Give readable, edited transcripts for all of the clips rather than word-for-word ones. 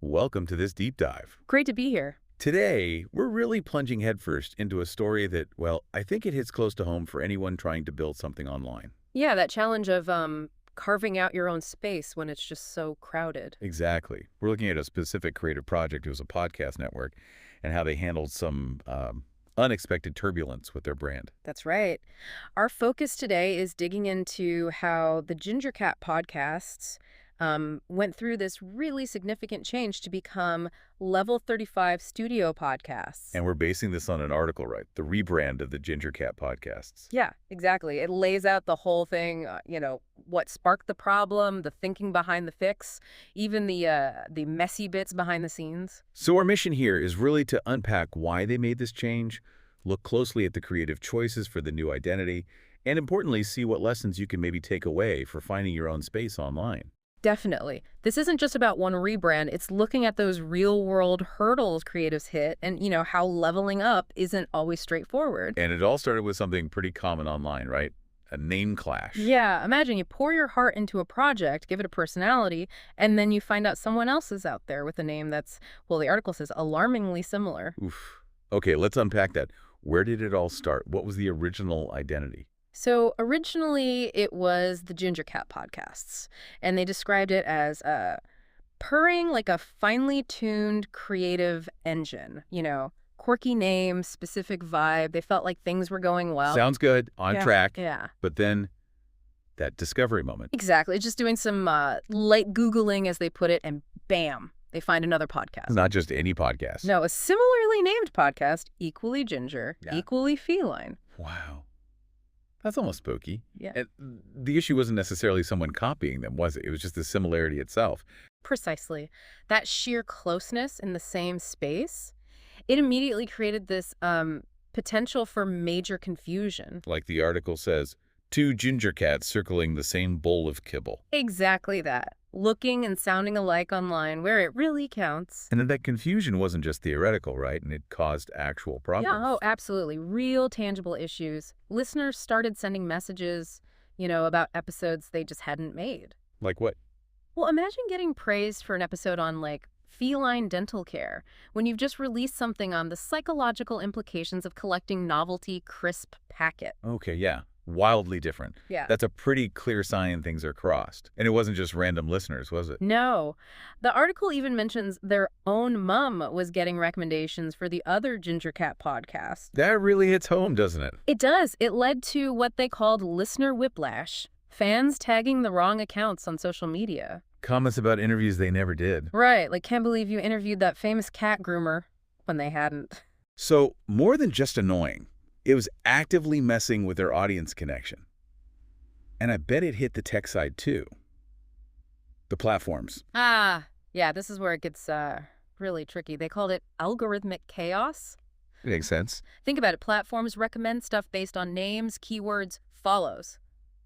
Welcome to this deep dive. Great to be here. Today, we're really plunging headfirst into a story that, well, I think it hits close to home for anyone trying to build something online. Yeah, that challenge of carving out your own space when it's just so crowded. Exactly. We're looking at a specific creative project. It was a podcast network and how they handled some unexpected turbulence with their brand. That's right. Our focus today is digging into how the Ginger Cat podcasts went through this really significant change to become Level 35 studio podcasts. And we're basing this on an article, right? The rebrand of the Ginger Cat podcasts. Yeah, exactly. It lays out the whole thing, what sparked the problem, the thinking behind the fix, even the messy bits behind the scenes. So our mission here is really to unpack why they made this change, look closely at the creative choices for the new identity, and importantly, see what lessons you can maybe take away for finding your own space online. Definitely. This isn't just about one rebrand. It's looking at those real-world hurdles creatives hit and, how leveling up isn't always straightforward. And it all started with something pretty common online, right? A name clash. Yeah, imagine you pour your heart into a project, give it a personality, and then you find out someone else is out there with a name that's, well, the article says, alarmingly similar. Oof. Okay, let's unpack that. Where did it all start? What was the original identity? So originally it was the Ginger Cat podcasts, and they described it as purring like a finely tuned creative engine, quirky name, specific vibe. They felt like things were going well. Sounds good, on track. Yeah. But then that discovery moment. Exactly. Just doing some light Googling, as they put it, and bam, they find another podcast. Not just any podcast. No, a similarly named podcast, equally ginger, equally feline. Wow. That's almost spooky. Yeah. And the issue wasn't necessarily someone copying them, was it? It was just the similarity itself. Precisely. That sheer closeness in the same space, it immediately created this potential for major confusion. Like the article says, two ginger cats circling the same bowl of kibble. Exactly that. Looking and sounding alike online where it really counts. And then that confusion wasn't just theoretical, right? And it caused actual problems. Yeah, oh, absolutely. Real tangible issues. Listeners started sending messages, about episodes they just hadn't made. Like what? Well, imagine getting praised for an episode on, feline dental care, when you've just released something on the psychological implications of collecting novelty crisp packet. Okay, yeah. Wildly different. Yeah. That's a pretty clear sign things are crossed. And it wasn't just random listeners, was it? No. The article even mentions their own mom was getting recommendations for the other Ginger Cat podcast. That really hits home, doesn't it? It does. It led to what they called listener whiplash. Fans tagging the wrong accounts on social media. Comments about interviews they never did. Right. Can't believe you interviewed that famous cat groomer when they hadn't. So, more than just annoying, it was actively messing with their audience connection. And I bet it hit the tech side too. The platforms. Yeah, this is where it gets really tricky. They called it algorithmic chaos. It makes sense. Think about it. Platforms recommend stuff based on names, keywords, follows.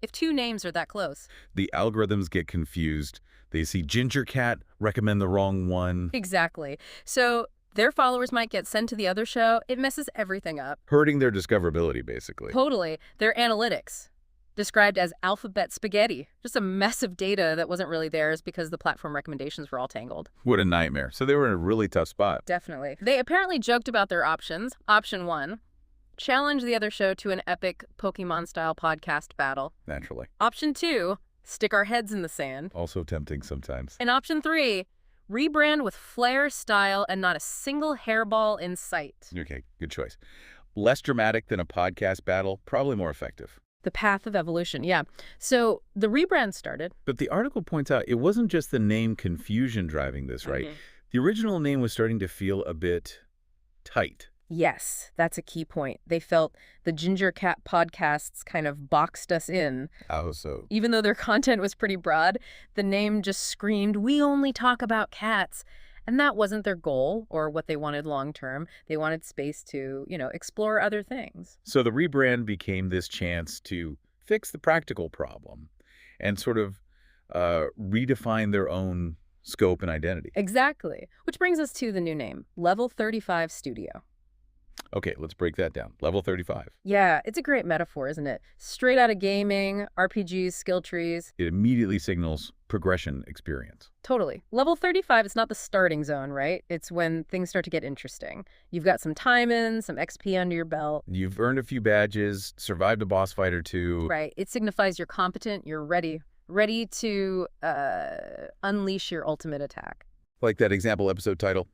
If two names are that close. The algorithms get confused. They see Ginger Cat, recommend the wrong one. Exactly. So their followers might get sent to the other show. It messes everything up. Hurting their discoverability, basically. Totally. Their analytics, described as alphabet spaghetti. Just a mess of data that wasn't really theirs because the platform recommendations were all tangled. What a nightmare. So they were in a really tough spot. Definitely. They apparently joked about their options. Option 1, challenge the other show to an epic Pokemon-style podcast battle. Naturally. Option 2, stick our heads in the sand. Also tempting sometimes. And option 3, rebrand with flair, style, and not a single hairball in sight. Okay, good choice. Less dramatic than a podcast battle, probably more effective. The path of evolution, yeah. So the rebrand started. But the article points out it wasn't just the name confusion driving this, right? The original name was starting to feel a bit tight. Yes, that's a key point. They felt the Ginger Cat podcasts kind of boxed us in. Oh, so. Even though their content was pretty broad, the name just screamed, we only talk about cats. And that wasn't their goal or what they wanted long term. They wanted space to, explore other things. So the rebrand became this chance to fix the practical problem and sort of redefine their own scope and identity. Exactly. Which brings us to the new name, Level 35 Studio. Okay, let's break that down. Level 35. Yeah, it's a great metaphor, isn't it? Straight out of gaming, RPGs, skill trees. It immediately signals progression experience. Totally. Level 35 is not the starting zone, right? It's when things start to get interesting. You've got some time in, some XP under your belt. You've earned a few badges, survived a boss fight or two. Right. It signifies you're competent, you're ready. Ready to unleash your ultimate attack. Like that example episode title,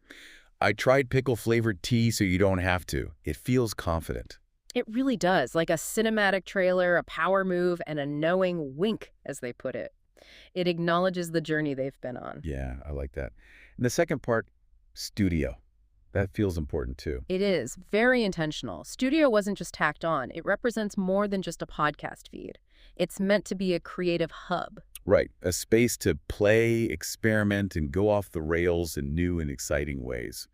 I tried pickle-flavored tea so you don't have to. It feels confident. It really does. Like a cinematic trailer, a power move, and a knowing wink, as they put it. It acknowledges the journey they've been on. Yeah, I like that. And the second part, studio. That feels important too. It is very intentional. Studio wasn't just tacked on. It represents more than just a podcast feed. It's meant to be a creative hub. Right, a space to play, experiment, and go off the rails in new and exciting ways.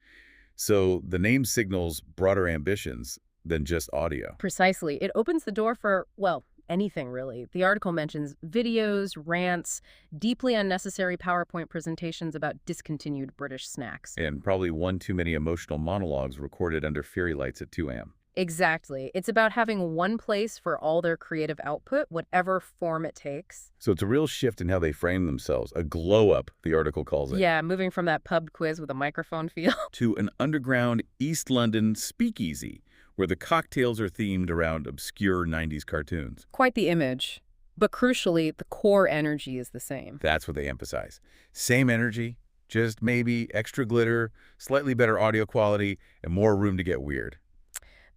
So the name signals broader ambitions than just audio. Precisely. It opens the door for, well, anything really. The article mentions videos, rants, deeply unnecessary PowerPoint presentations about discontinued British snacks. And probably one too many emotional monologues recorded under fairy lights at 2 a.m. Exactly. It's about having one place for all their creative output, whatever form it takes. So it's a real shift in how they frame themselves, a glow-up, the article calls it. Yeah, moving from that pub quiz with a microphone feel. To an underground East London speakeasy, where the cocktails are themed around obscure 90s cartoons. Quite the image. But crucially, the core energy is the same. That's what they emphasize. Same energy, just maybe extra glitter, slightly better audio quality, and more room to get weird.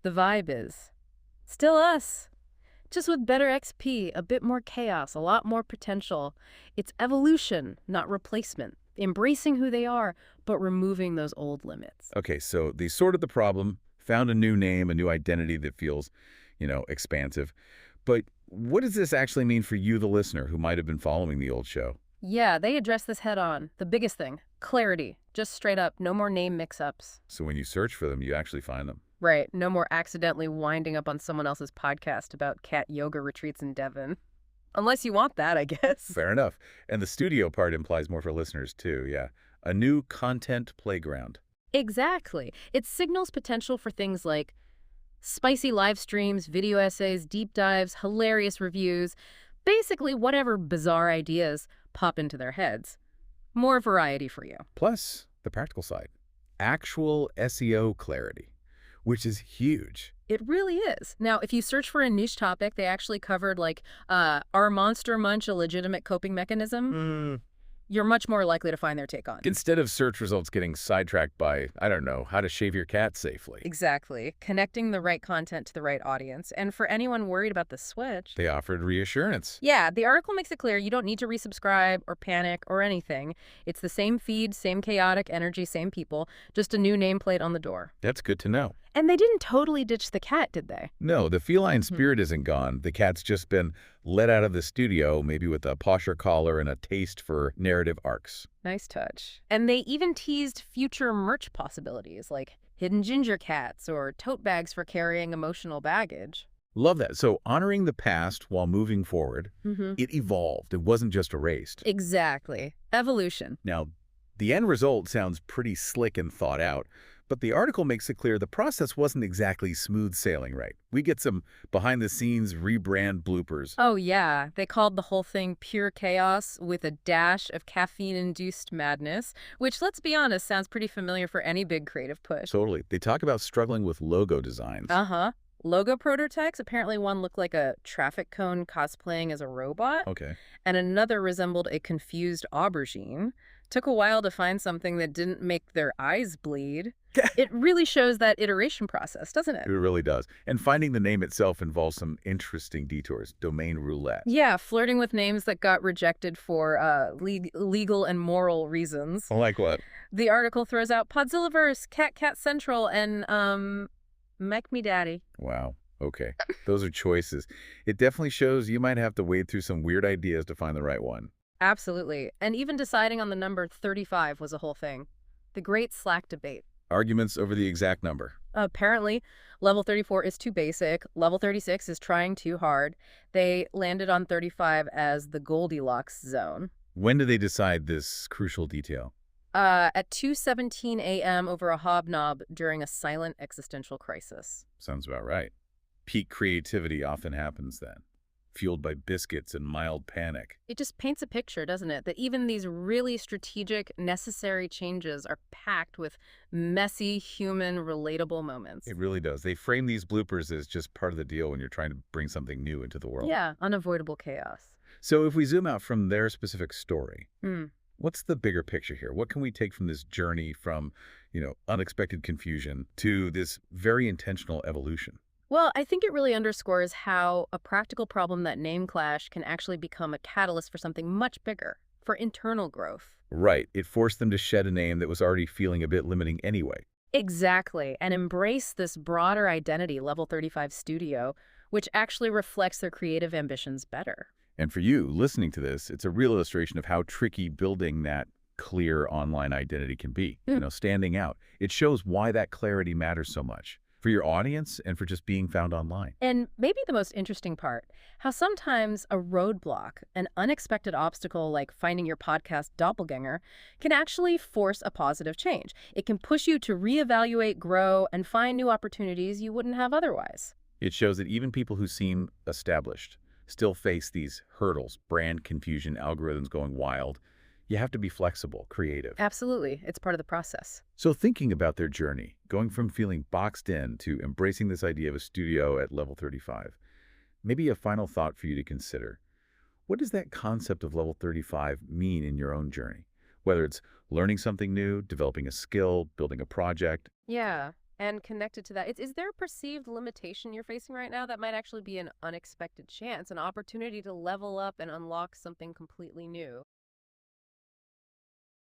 The vibe is still us, just with better XP, a bit more chaos, a lot more potential. It's evolution, not replacement. Embracing who they are, but removing those old limits. Okay, so they sorted the problem, found a new name, a new identity that feels, expansive. But what does this actually mean for you, the listener, who might have been following the old show? Yeah, they address this head on. The biggest thing, clarity. Just straight up, no more name mix-ups. So when you search for them, you actually find them. Right, no more accidentally winding up on someone else's podcast about cat yoga retreats in Devon. Unless you want that, I guess. Fair enough. And the studio part implies more for listeners, too, yeah. A new content playground. Exactly. It signals potential for things like spicy live streams, video essays, deep dives, hilarious reviews, basically whatever bizarre ideas pop into their heads. More variety for you. Plus, the practical side. Actual SEO clarity, which is huge. It really is. Now, if you search for a niche topic, they actually covered, like, are Monster Munch a legitimate coping mechanism? You're much more likely to find their take on. Instead of search results getting sidetracked by, I don't know, how to shave your cat safely. Exactly. Connecting the right content to the right audience. And for anyone worried about the switch, They offered reassurance. yeah, the article makes it clear you don't need to resubscribe or panic or anything. It's the same feed, same chaotic energy, same people, just a new nameplate on the door. That's good to know. And they didn't totally ditch the cat, did they? No, the feline spirit isn't gone. The cat's just been let out of the studio, maybe with a posher collar and a taste for narrative arcs. Nice touch. And they even teased future merch possibilities, like hidden ginger cats or tote bags for carrying emotional baggage. Love that. So honoring the past while moving forward, it evolved. It wasn't just erased. Exactly. Evolution. Now, the end result sounds pretty slick and thought out, but the article makes it clear the process wasn't exactly smooth sailing, right? We get some behind-the-scenes rebrand bloopers. Oh, yeah. They called the whole thing pure chaos with a dash of caffeine-induced madness, which, let's be honest, sounds pretty familiar for any big creative push. Totally. They talk about struggling with logo designs. Uh-huh. Logo prototypes, apparently one looked like a traffic cone cosplaying as a robot, Okay. and another resembled a confused aubergine. Took a while to find something that didn't make their eyes bleed. It really shows that iteration process, doesn't it? It really does. And finding the name itself involves some interesting detours. Domain roulette. Yeah, flirting with names that got rejected for legal and moral reasons. Like what? The article throws out Podzillaverse, Cat Central, and, Make Me Daddy. Wow. Okay. Those are choices. It definitely shows you might have to wade through some weird ideas to find the right one. Absolutely. And even deciding on the number 35 was a whole thing. The great Slack debate. Arguments over the exact number. Apparently, level 34 is too basic. Level 36 is trying too hard. They landed on 35 as the Goldilocks zone. When do they decide this crucial detail? At 2:17 a.m. over a hobnob during a silent existential crisis. Sounds about right. Peak creativity often happens then, fueled by biscuits and mild panic. It just paints a picture, doesn't it? That even these really strategic, necessary changes are packed with messy, human, relatable moments. It really does. They frame these bloopers as just part of the deal when you're trying to bring something new into the world. Yeah, unavoidable chaos. So if we zoom out from their specific story, Hmm. what's the bigger picture here? What can we take from this journey from, unexpected confusion to this very intentional evolution? Well, I think it really underscores how a practical problem, that name clash, can actually become a catalyst for something much bigger, for internal growth. Right. It forced them to shed a name that was already feeling a bit limiting anyway. Exactly, and embrace this broader identity, Level 35 Studio, which actually reflects their creative ambitions better. And for you, listening to this, it's a real illustration of how tricky building that clear online identity can be, standing out. It shows why that clarity matters so much for your audience and for just being found online. And maybe the most interesting part, how sometimes a roadblock, an unexpected obstacle like finding your podcast doppelganger, can actually force a positive change. It can push you to reevaluate, grow, and find new opportunities you wouldn't have otherwise. It shows that even people who seem established still face these hurdles, brand confusion, algorithms going wild. You have to be flexible, creative. Absolutely. It's part of the process. So thinking about their journey, going from feeling boxed in to embracing this idea of a studio at level 35, maybe a final thought for you to consider. What does that concept of level 35 mean in your own journey? Whether it's learning something new, developing a skill, building a project. Yeah. And connected to that, is there a perceived limitation you're facing right now that might actually be an unexpected chance, an opportunity to level up and unlock something completely new?